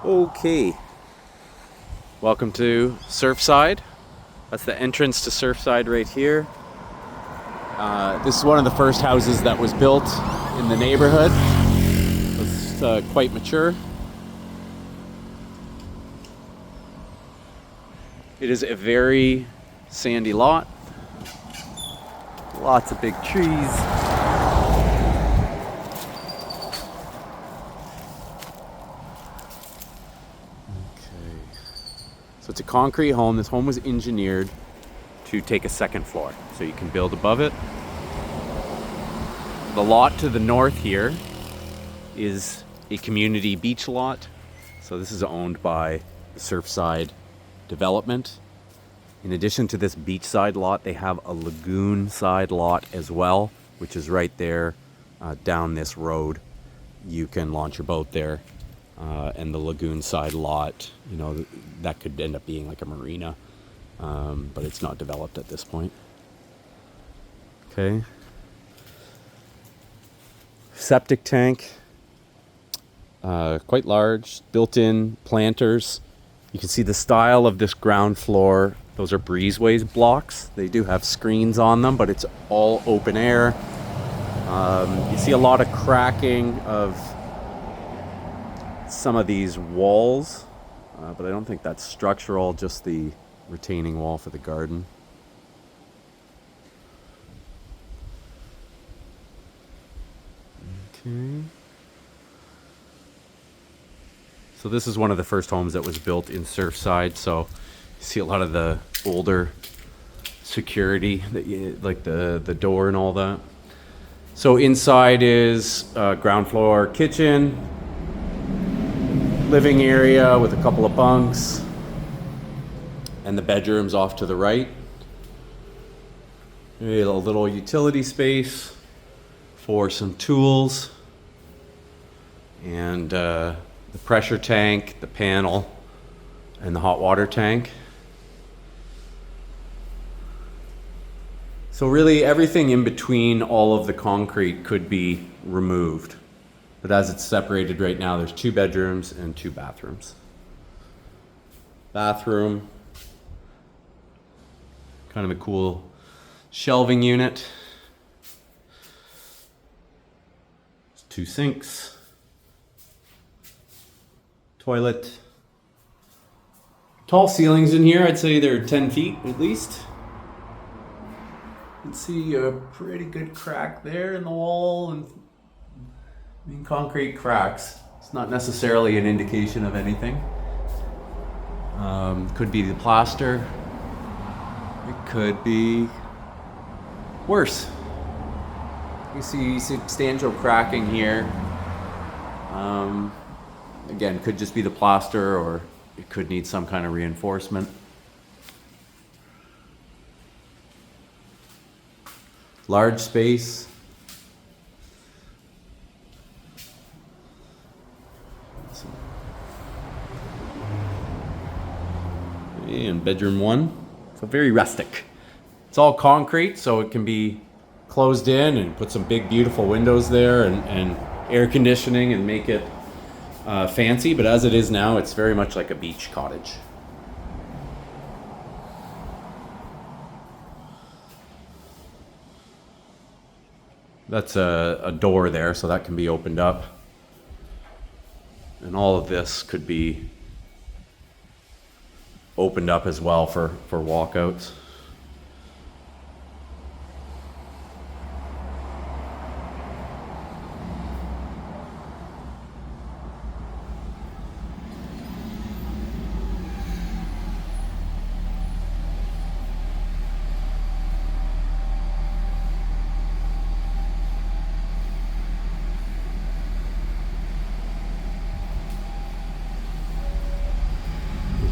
Okay, welcome to Surfside. That's the entrance to Surfside right here. This is one of the first houses that was built in the neighborhood. It's quite mature. It is a very sandy lot. Lots of big trees. So it's a concrete home. This home was engineered to take a second floor, so you can build above it. The lot to the north here is a community beach lot. So this is owned by the Surfside development. In addition to this beachside lot, they have a lagoon side lot as well, which is right there down this road. You can launch your boat there. And the lagoon side lot, that could end up being like a marina, but it's not developed at this point. Okay. Septic tank, quite large, built-in planters. You can see the style of this ground floor. Those are breezeways blocks. They do have screens on them, but it's all open air. You see a lot of cracking of some of these walls, but I don't think that's structural, just the retaining wall for the garden. Okay. So this is one of the first homes that was built in Surfside, so you see a lot of the older security, like the door and all that. So inside is ground floor kitchen, living area with a couple of bunks, and the bedrooms off to the right. A little utility space for some tools, and the pressure tank, the panel, and the hot water tank. So really everything in between all of the concrete could be removed. But as it's separated right now, there's 2 bedrooms and 2 bathrooms. Bathroom, kind of a cool shelving unit. 2 sinks, toilet. Tall ceilings in here, I'd say they're 10 feet at least. You can see a pretty good crack there in the wall, and concrete cracks. It's not necessarily an indication of anything. Could be the plaster. It could be worse. You see substantial cracking here. Again, could just be the plaster, or it could need some kind of reinforcement. Large space. And bedroom 1, so very rustic. It's all concrete, so it can be closed in and put some big beautiful windows there and air conditioning and make it fancy, but as it is now, it's very much like a beach cottage. That's a door there, so that can be opened up. And all of this could be opened up as well for walkouts.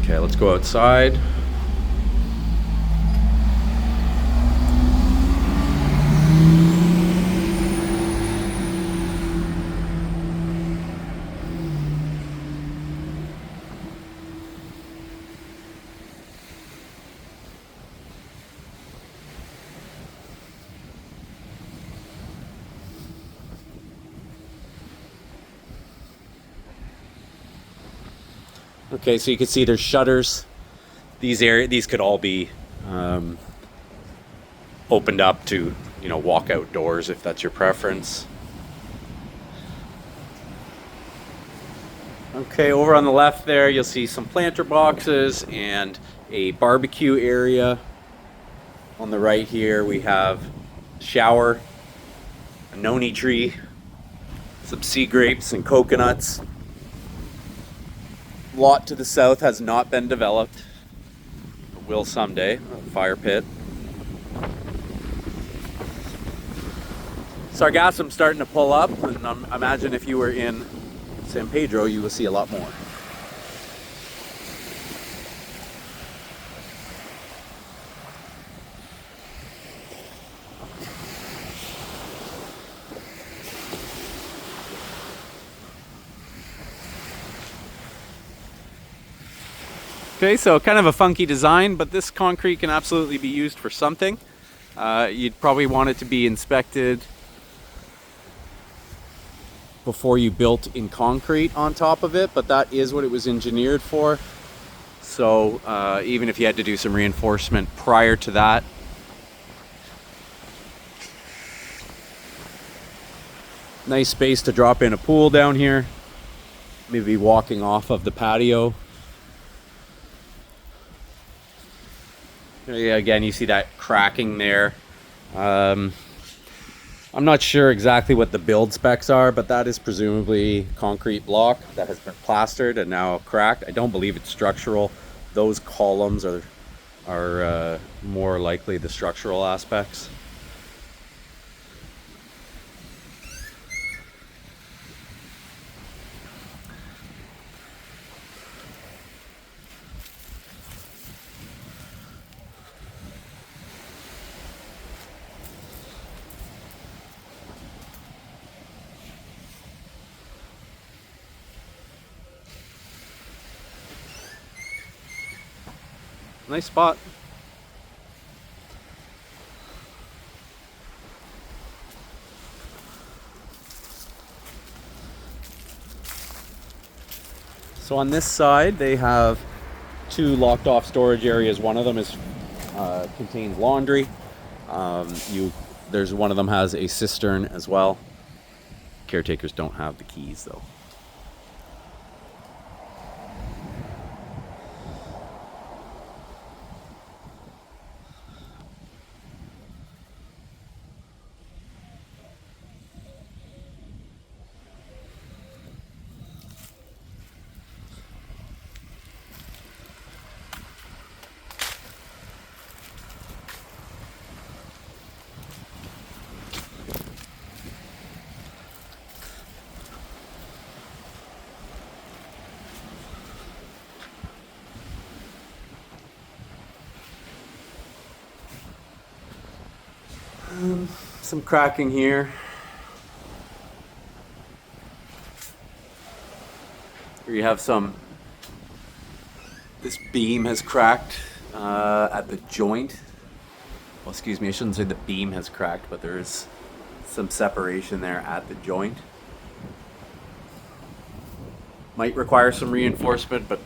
Okay, let's go outside. Okay, so you can see there's shutters. These could all be opened up to, walk outdoors if that's your preference. Okay, over on the left there, you'll see some planter boxes and a barbecue area. On the right here, we have a shower, a noni tree, some sea grapes and coconuts. Lot to the south has not been developed. It will someday. A fire pit. Sargassum's starting to pull up, and I imagine if you were in San Pedro, you will see a lot more. Okay, so kind of a funky design, but this concrete can absolutely be used for something. You'd probably want it to be inspected before you built in concrete on top of it, but that is what it was engineered for. So even if you had to do some reinforcement prior to that, nice space to drop in a pool down here, maybe walking off of the patio. Again, you see that cracking there. I'm not sure exactly what the build specs are, but that is presumably concrete block that has been plastered and now cracked. I don't believe it's structural. Those columns are more likely the structural aspects. Nice spot. So on this side, they have two locked off storage areas. One of them contains laundry. There's one of them has a cistern as well. Caretakers don't have the keys though. Some cracking here. Here you have this beam has cracked at the joint. Well, excuse me, I shouldn't say the beam has cracked, but there is some separation there at the joint. Might require some reinforcement, but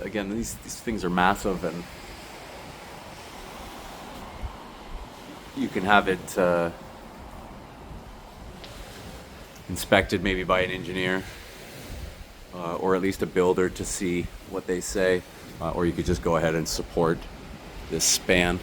again, these things are massive, and you can have it inspected maybe by an engineer or at least a builder to see what they say, or you could just go ahead and support this span.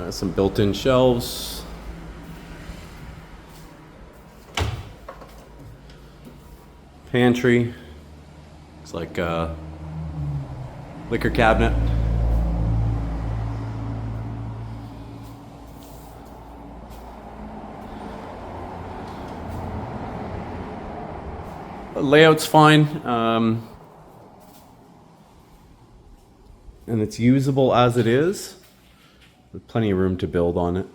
Some built-in shelves. Pantry. Looks like a liquor cabinet. The layout's fine. and it's usable as it is, with plenty of room to build on it.